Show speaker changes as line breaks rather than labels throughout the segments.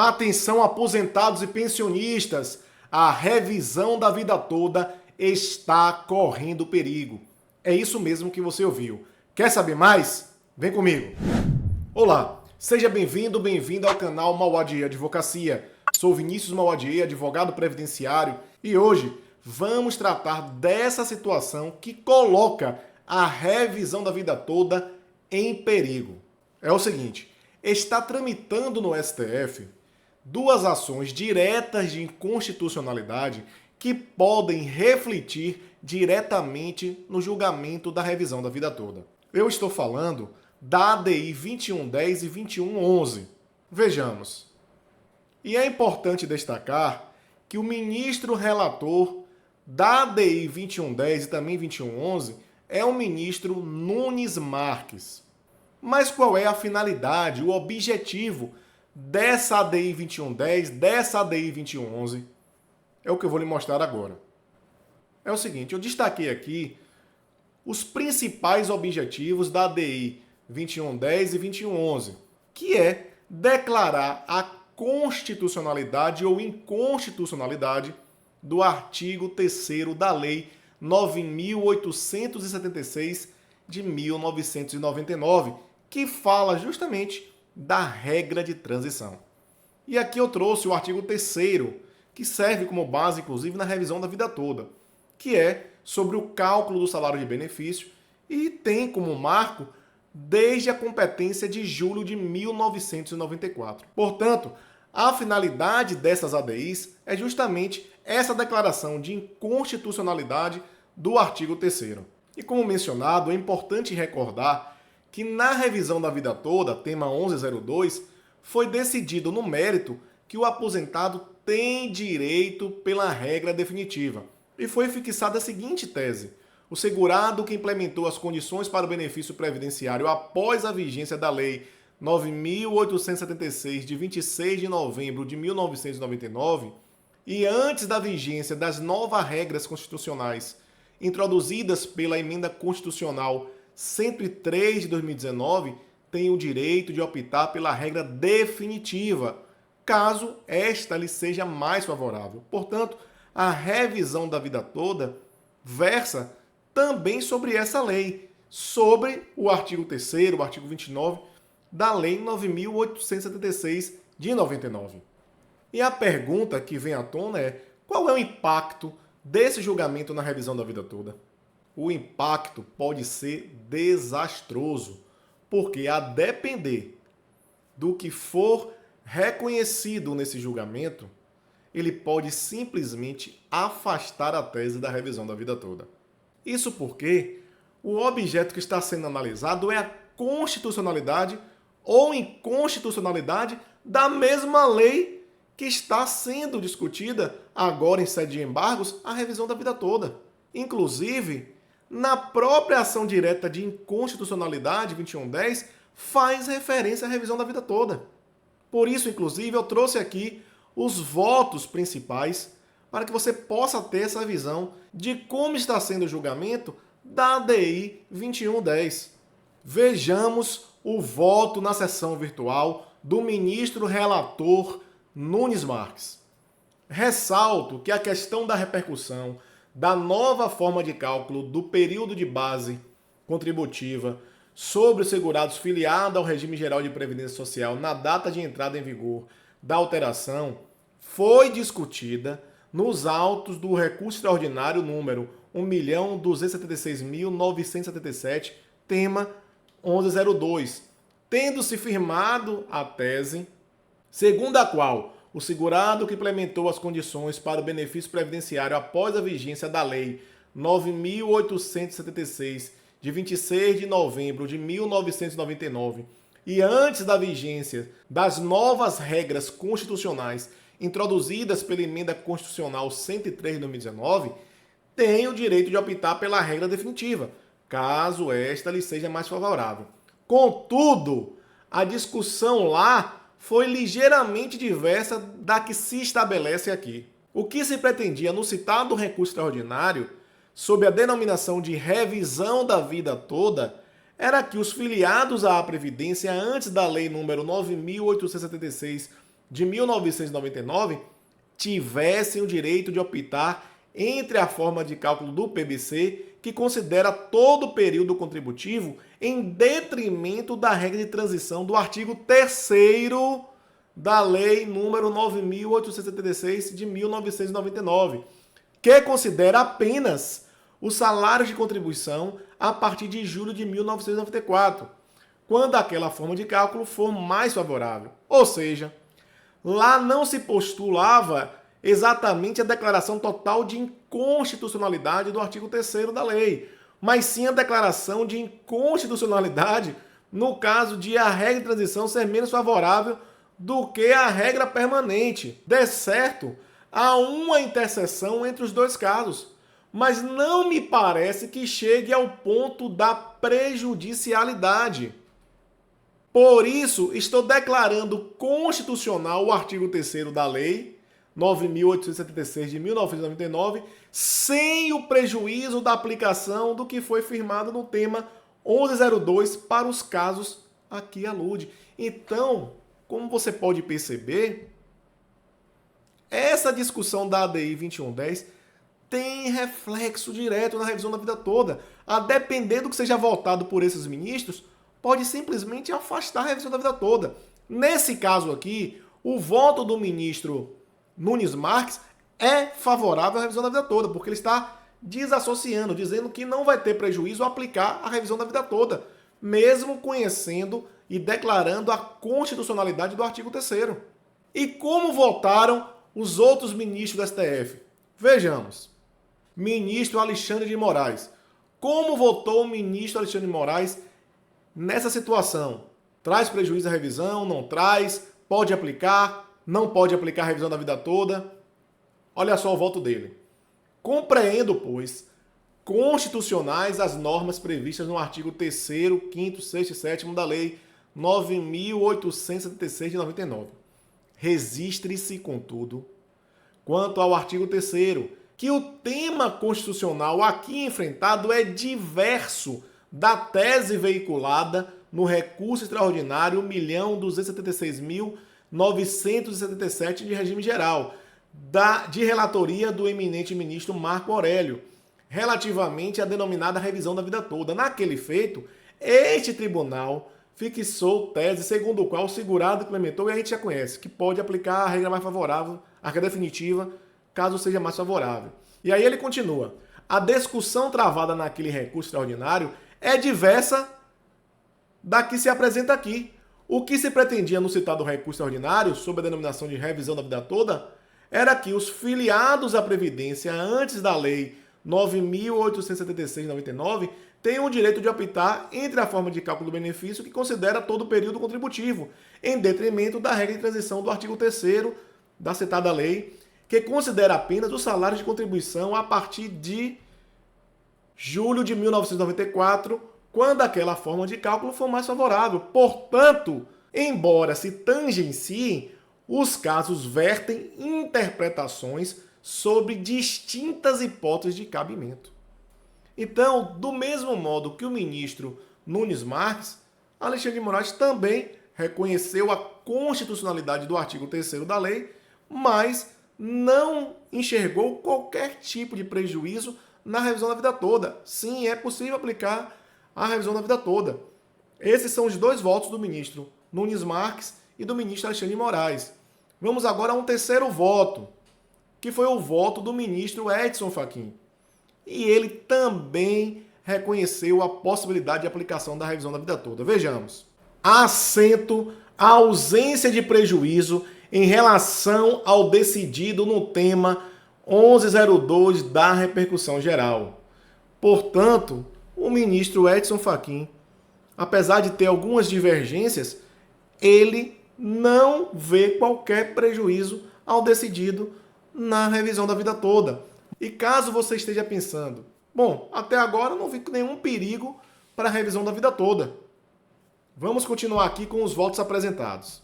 Atenção, aposentados e pensionistas, a revisão da vida toda está correndo perigo. É isso mesmo que você ouviu. Quer saber mais? Vem comigo. Olá, seja bem-vindo, bem-vinda ao canal Mauad Advocacia. Sou Vinícius Mauad, advogado previdenciário, e hoje vamos tratar dessa situação que coloca a revisão da vida toda em perigo. É o seguinte, está tramitando no STF duas ações diretas de inconstitucionalidade que podem refletir diretamente no julgamento da revisão da vida toda. Eu estou falando da ADI 2110 e 2111. Vejamos. E é importante destacar que o ministro relator da ADI 2110 e também 2111 é o ministro Nunes Marques. Mas qual é a finalidade, o objetivo dessa ADI 2110, dessa ADI 2111? É o que eu vou lhe mostrar agora. É o seguinte, eu destaquei aqui os principais objetivos da ADI 2110 e 2111, que é declarar a constitucionalidade ou inconstitucionalidade do artigo 3º da Lei 9.876 de 1999, que fala justamente da regra de transição. E aqui eu trouxe o artigo 3º, que serve como base, inclusive, na revisão da vida toda, que é sobre o cálculo do salário de benefício e tem como marco desde a competência de julho de 1994. Portanto, a finalidade dessas ADIs é justamente essa declaração de inconstitucionalidade do artigo 3º. E como mencionado, é importante recordar que na revisão da vida toda, tema 1102, foi decidido no mérito que o aposentado tem direito pela regra definitiva. E foi fixada a seguinte tese: o segurado que implementou as condições para o benefício previdenciário após a vigência da Lei 9.876, de 26 de novembro de 1999, e antes da vigência das novas regras constitucionais introduzidas pela Emenda Constitucional 103 de 2019, tem o direito de optar pela regra definitiva, caso esta lhe seja mais favorável. Portanto, a revisão da vida toda versa também sobre essa lei, sobre o artigo 3º, o artigo 29 da Lei 9.876 de 99. E a pergunta que vem à tona é: qual é o impacto desse julgamento na revisão da vida toda? O impacto pode ser desastroso, porque a depender do que for reconhecido nesse julgamento, ele pode simplesmente afastar a tese da revisão da vida toda. Isso porque o objeto que está sendo analisado é a constitucionalidade ou inconstitucionalidade da mesma lei que está sendo discutida agora em sede de embargos, a revisão da vida toda. Inclusive, na própria ação direta de inconstitucionalidade 2110, faz referência à revisão da vida toda. Por isso, inclusive, eu trouxe aqui os votos principais para que você possa ter essa visão de como está sendo o julgamento da ADI 2110. Vejamos o voto na sessão virtual do ministro relator Nunes Marques. Ressalto que a questão da repercussão da nova forma de cálculo do período de base contributiva sobre os segurados filiados ao regime geral de previdência social na data de entrada em vigor da alteração foi discutida nos autos do recurso extraordinário número 1.276.977, tema 1102, tendo-se firmado a tese segundo a qual o segurado que implementou as condições para o benefício previdenciário após a vigência da Lei 9.876, de 26 de novembro de 1999, e antes da vigência das novas regras constitucionais introduzidas pela Emenda Constitucional 103 de 2019, tem o direito de optar pela regra definitiva, caso esta lhe seja mais favorável. Contudo, a discussão lá foi ligeiramente diversa da que se estabelece aqui. O que se pretendia no citado recurso extraordinário, sob a denominação de revisão da vida toda, era que os filiados à Previdência antes da Lei nº 9.876 de 1999 tivessem o direito de optar entre a forma de cálculo do PBC, que considera todo o período contributivo, em detrimento da regra de transição do artigo 3º da Lei número 9.876 de 1999, que considera apenas os salários de contribuição a partir de julho de 1994, quando aquela forma de cálculo for mais favorável. Ou seja, lá não se postulava exatamente a declaração total de inconstitucionalidade do artigo 3º da lei, mas sim a declaração de inconstitucionalidade no caso de a regra de transição ser menos favorável do que a regra permanente. De certo, há uma interseção entre os dois casos, mas não me parece que chegue ao ponto da prejudicialidade. Por isso, estou declarando constitucional o artigo 3º da lei 9.876 de 1999, sem o prejuízo da aplicação do que foi firmado no tema 1102 para os casos a que alude. Então, como você pode perceber, essa discussão da ADI 2110 tem reflexo direto na revisão da vida toda. A depender do que seja votado por esses ministros, pode simplesmente afastar a revisão da vida toda. Nesse caso aqui, o voto do ministro Nunes Marques é favorável à revisão da vida toda, porque ele está desassociando, dizendo que não vai ter prejuízo ao aplicar a revisão da vida toda, mesmo conhecendo e declarando a constitucionalidade do artigo 3º. E como votaram os outros ministros do STF? Vejamos. Ministro Alexandre de Moraes. Como votou o ministro Alexandre de Moraes nessa situação? Traz prejuízo à revisão? Não traz? Pode aplicar? Não pode aplicar a revisão da vida toda? Olha só o voto dele. Compreendo, pois, constitucionais as normas previstas no artigo 3º, 5º, 6º e 7º da Lei 9.876 de 99. Registre-se, contudo, quanto ao artigo 3º, que o tema constitucional aqui enfrentado é diverso da tese veiculada no recurso extraordinário 1.276.977 de regime geral, de relatoria do eminente ministro Marco Aurélio, relativamente à denominada revisão da vida toda. Naquele feito, este tribunal fixou tese segundo o qual o segurado implementou, e a gente já conhece, que pode aplicar a regra mais favorável, a regra definitiva, caso seja mais favorável. E aí ele continua. A discussão travada naquele recurso extraordinário é diversa da que se apresenta aqui. O que se pretendia no citado recurso extraordinário, sob a denominação de revisão da vida toda, era que os filiados à Previdência antes da Lei 9.876 de 99 tenham o direito de optar entre a forma de cálculo do benefício que considera todo o período contributivo, em detrimento da regra de transição do artigo 3º da citada lei, que considera apenas o salário de contribuição a partir de julho de 1994, quando aquela forma de cálculo for mais favorável. Portanto, embora se tangenciem, os casos vertem interpretações sobre distintas hipóteses de cabimento. Então, do mesmo modo que o ministro Nunes Marques, Alexandre de Moraes também reconheceu a constitucionalidade do artigo 3º da lei, mas não enxergou qualquer tipo de prejuízo na revisão da vida toda. Sim, é possível aplicar a revisão da vida toda. Esses são os dois votos do ministro Nunes Marques e do ministro Alexandre de Moraes. Vamos agora a um terceiro voto, que foi o voto do ministro Edson Fachin. E ele também reconheceu a possibilidade de aplicação da revisão da vida toda. Vejamos. Assento a ausência de prejuízo em relação ao decidido no tema 1102 da repercussão geral. Portanto, o ministro Edson Fachin, apesar de ter algumas divergências, ele não vê qualquer prejuízo ao decidido na revisão da vida toda. E caso você esteja pensando, bom, até agora não vi nenhum perigo para a revisão da vida toda. Vamos continuar aqui com os votos apresentados.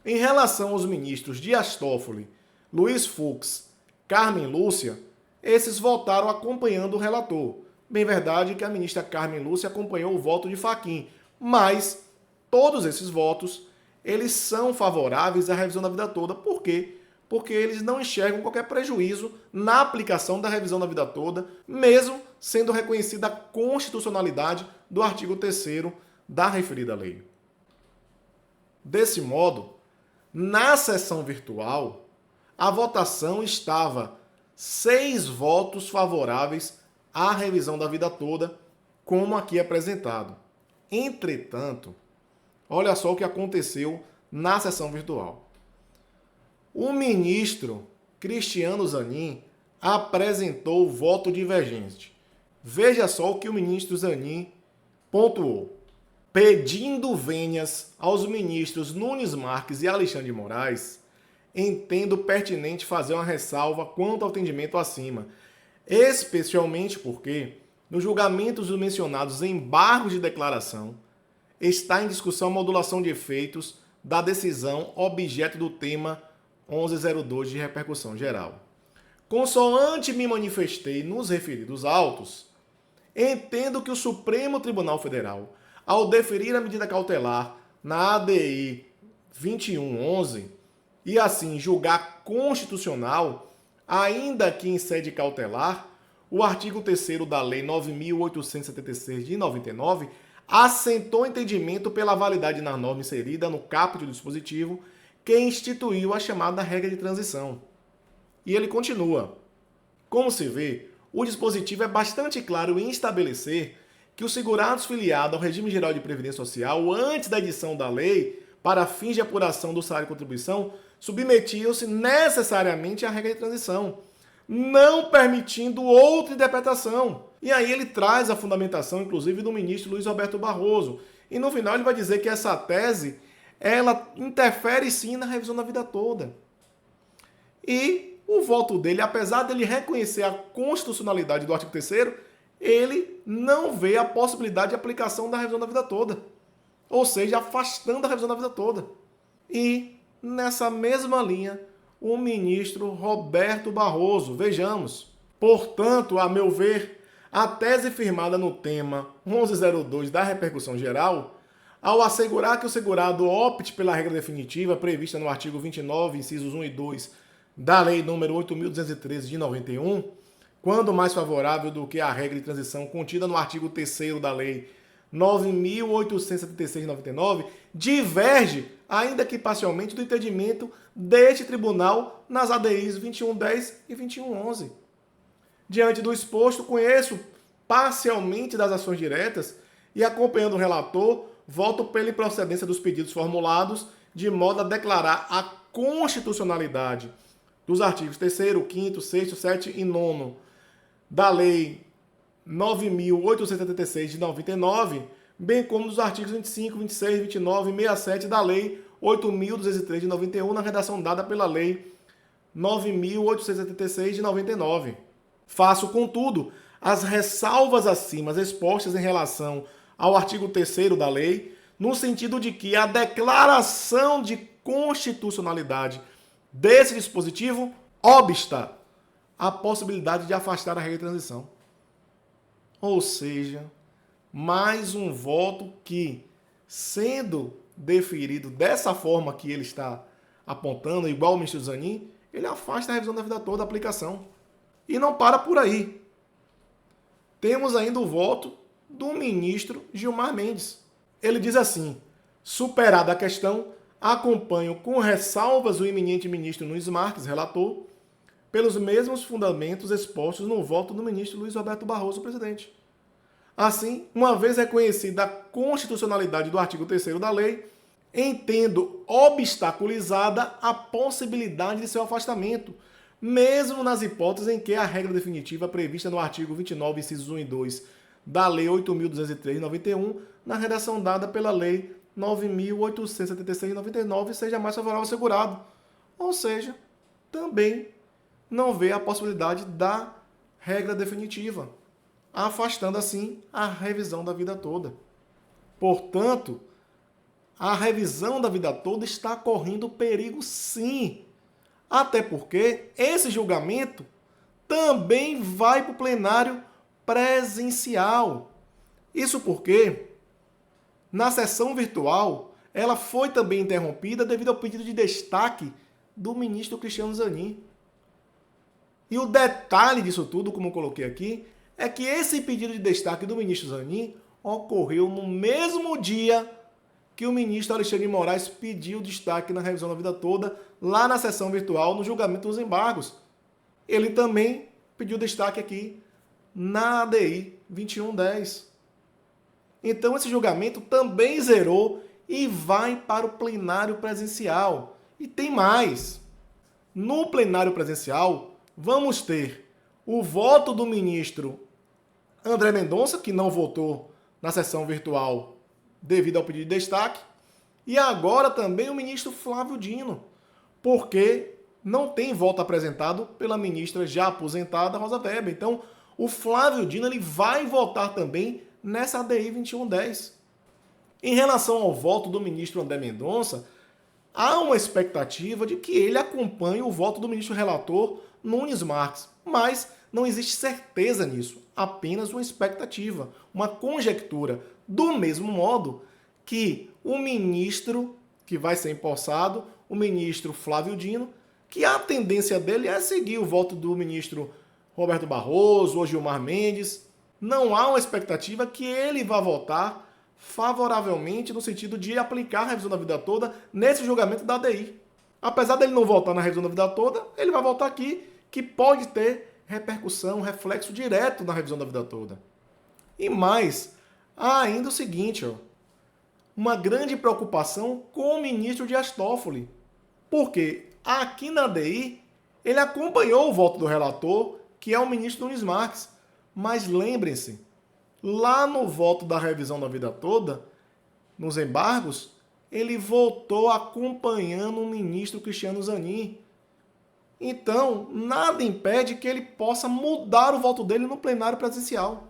Em relação aos ministros Dias Toffoli, Luiz Fux, Carmen Lúcia, esses votaram acompanhando o relator. Bem verdade que a ministra Carmen Lúcia acompanhou o voto de Fachin, mas todos esses votos eles são favoráveis à revisão da vida toda. Por quê? Porque eles não enxergam qualquer prejuízo na aplicação da revisão da vida toda, mesmo sendo reconhecida a constitucionalidade do artigo 3º da referida lei. Desse modo, na sessão virtual, a votação estava 6 votos favoráveis à revisão da vida toda, como aqui apresentado. Entretanto, olha só o que aconteceu na sessão virtual. O ministro Cristiano Zanin apresentou voto divergente. Veja só o que o ministro Zanin pontuou. Pedindo vênias aos ministros Nunes Marques e Alexandre de Moraes, entendo pertinente fazer uma ressalva quanto ao entendimento acima, especialmente porque, nos julgamentos dos mencionados embargos de declaração, está em discussão a modulação de efeitos da decisão objeto do tema 1102 de repercussão geral. Consoante me manifestei nos referidos autos, entendo que o Supremo Tribunal Federal, ao deferir a medida cautelar na ADI 2111 e assim julgar constitucional, ainda que em sede cautelar, o artigo 3º da Lei 9.876 de 99 assentou entendimento pela validade na norma inserida no caput do dispositivo que instituiu a chamada regra de transição. E ele continua. Como se vê, o dispositivo é bastante claro em estabelecer que os segurados filiados ao regime geral de previdência social antes da edição da lei para fins de apuração do salário de contribuição submetiam-se necessariamente à regra de transição, não permitindo outra interpretação. E aí ele traz a fundamentação, inclusive, do ministro Luiz Roberto Barroso. E no final ele vai dizer que essa tese, ela interfere sim na revisão da vida toda. E o voto dele, apesar dele reconhecer a constitucionalidade do artigo 3º, ele não vê a possibilidade de aplicação da revisão da vida toda. Ou seja, afastando a revisão da vida toda. E, nessa mesma linha, o ministro Roberto Barroso. Vejamos. Portanto, a meu ver, a tese firmada no tema 1102 da repercussão geral, ao assegurar que o segurado opte pela regra definitiva prevista no artigo 29, incisos 1 e 2 da Lei nº 8.213 de 91, quando mais favorável do que a regra de transição contida no artigo 3º da Lei 9.876 de 99, diverge, ainda que parcialmente, do entendimento deste tribunal nas ADIs 2110 e 2111. Diante do exposto, conheço parcialmente das ações diretas e, acompanhando o relator, voto pela improcedência dos pedidos formulados, de modo a declarar a constitucionalidade dos artigos 3º, 5º, 6º, 7º e 9º da Lei 9.876 de 99, bem como dos artigos 25, 26, 29 e 67 da Lei 8.203 de 91, na redação dada pela Lei 9.876 de 99. Faço, contudo, as ressalvas acima expostas em relação ao artigo 3º da lei, no sentido de que a declaração de constitucionalidade desse dispositivo obsta a possibilidade de afastar a regra de transição. Ou seja, mais um voto que, sendo deferido dessa forma que ele está apontando, igual o ministro Zanin, ele afasta a revisão da vida toda, a aplicação. E não para por aí. Temos ainda o voto do ministro Gilmar Mendes. Ele diz assim: superada a questão, acompanho com ressalvas o eminente ministro Nunes Marques, relator, pelos mesmos fundamentos expostos no voto do ministro Luiz Roberto Barroso, presidente. Assim, uma vez reconhecida a constitucionalidade do artigo 3º da lei, entendo obstaculizada a possibilidade de seu afastamento, mesmo nas hipóteses em que a regra definitiva prevista no artigo 29, incisos 1 e 2 da Lei 8.203 de 91, na redação dada pela Lei 9.876 de 99, seja mais favorável ao segurado. Ou seja, também não vê a possibilidade da regra definitiva, afastando assim a revisão da vida toda. Portanto, a revisão da vida toda está correndo perigo, sim. Até porque esse julgamento também vai para o plenário presencial. Isso porque, na sessão virtual, ela foi também interrompida devido ao pedido de destaque do ministro Cristiano Zanin. E o detalhe disso tudo, como eu coloquei aqui, é que esse pedido de destaque do ministro Zanin ocorreu no mesmo dia que o ministro Alexandre de Moraes pediu destaque na revisão da vida toda, lá na sessão virtual, no julgamento dos embargos. Ele também pediu destaque aqui na ADI 2110. Então esse julgamento também zerou e vai para o plenário presencial. E tem mais. No plenário presencial, vamos ter o voto do ministro André Mendonça, que não votou na sessão virtual devido ao pedido de destaque, e agora também o ministro Flávio Dino, porque não tem voto apresentado pela ministra já aposentada, Rosa Weber. Então, o Flávio Dino ele vai votar também nessa ADI 2110. Em relação ao voto do ministro André Mendonça, há uma expectativa de que ele acompanhe o voto do ministro relator Nunes Marques, mas não existe certeza nisso, apenas uma expectativa, uma conjectura. Do mesmo modo que o ministro que vai ser empossado, o ministro Flávio Dino, que a tendência dele é seguir o voto do ministro Roberto Barroso ou Gilmar Mendes. Não há uma expectativa que ele vá votar favoravelmente no sentido de aplicar a revisão da vida toda nesse julgamento da ADI. Apesar dele não votar na revisão da vida toda, ele vai votar aqui, que pode ter repercussão, reflexo direto na revisão da vida toda. E mais, há ainda o seguinte, uma grande preocupação com o ministro Dias Toffoli, porque aqui na ADI ele acompanhou o voto do relator, que é o ministro Nunes Marques, mas lembrem-se, lá no voto da revisão da vida toda, nos embargos, ele votou acompanhando o ministro Cristiano Zanin. Então, nada impede que ele possa mudar o voto dele no plenário presencial.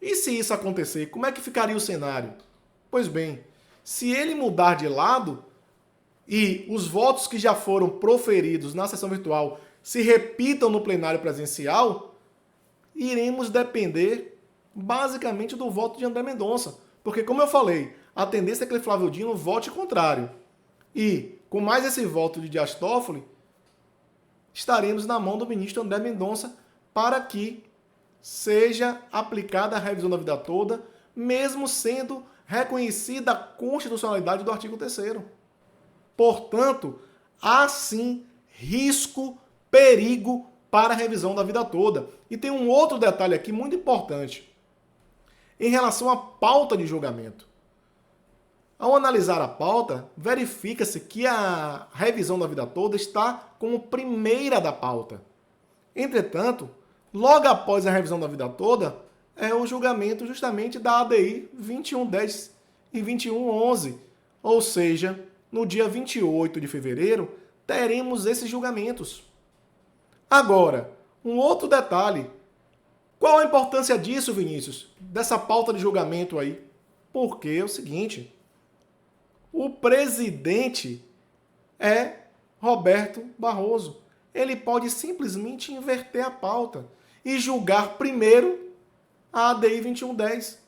E se isso acontecer, como é que ficaria o cenário? Pois bem, se ele mudar de lado e os votos que já foram proferidos na sessão virtual se repitam no plenário presencial, iremos depender basicamente do voto de André Mendonça. Porque, como eu falei, a tendência é que Flávio Dino vote contrário. E, com mais esse voto de Dias Toffoli, estaremos na mão do ministro André Mendonça para que seja aplicada a revisão da vida toda, mesmo sendo reconhecida a constitucionalidade do artigo 3º. Portanto, há sim risco, perigo para a revisão da vida toda. E tem um outro detalhe aqui muito importante. Em relação à pauta de julgamento. Ao analisar a pauta, verifica-se que a revisão da vida toda está como primeira da pauta. Entretanto, logo após a revisão da vida toda, é o julgamento justamente da ADI 2110 e 2111. Ou seja, no dia 28 de fevereiro, teremos esses julgamentos. Agora, um outro detalhe. Qual a importância disso, Vinícius? Dessa pauta de julgamento aí? Porque é o seguinte, o presidente é Roberto Barroso. Ele pode simplesmente inverter a pauta e julgar primeiro a ADI 2110.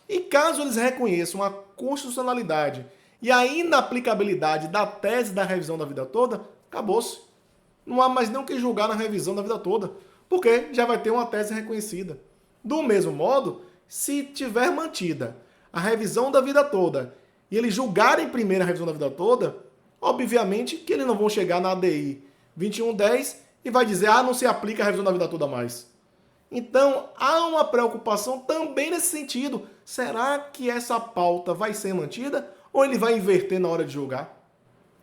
E caso eles reconheçam a constitucionalidade e a inaplicabilidade da tese da revisão da vida toda, acabou-se. Não há mais nem o que julgar na revisão da vida toda, porque já vai ter uma tese reconhecida. Do mesmo modo, se tiver mantida a revisão da vida toda e eles julgarem primeiro a revisão da vida toda, obviamente que eles não vão chegar na ADI 2110 e vai dizer, não se aplica a revisão da vida toda mais. Então, há uma preocupação também nesse sentido. Será que essa pauta vai ser mantida ou ele vai inverter na hora de julgar?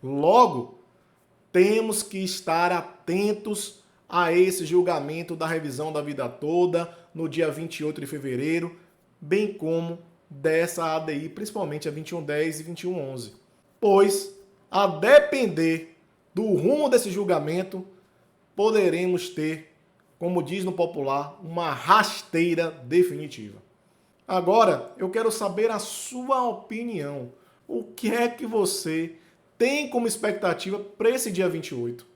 Logo, temos que estar atentos a esse julgamento da revisão da vida toda no dia 28 de fevereiro, bem como dessa ADI, principalmente a 2110 e 2111. Pois, a depender do rumo desse julgamento, poderemos ter, como diz no popular, uma rasteira definitiva. Agora, eu quero saber a sua opinião. O que é que você tem como expectativa para esse dia 28?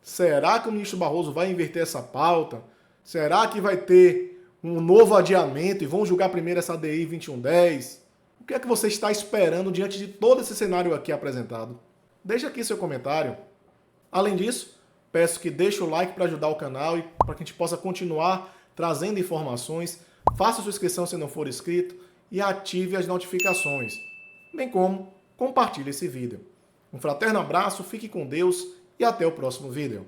Será que o ministro Barroso vai inverter essa pauta? Será que vai ter um novo adiamento e vão julgar primeiro essa ADI 2110? O que é que você está esperando diante de todo esse cenário aqui apresentado? Deixe aqui seu comentário. Além disso, peço que deixe o like para ajudar o canal e para que a gente possa continuar trazendo informações. Faça sua inscrição se não for inscrito e ative as notificações, bem como compartilhe esse vídeo. Um fraterno abraço, fique com Deus e até o próximo vídeo.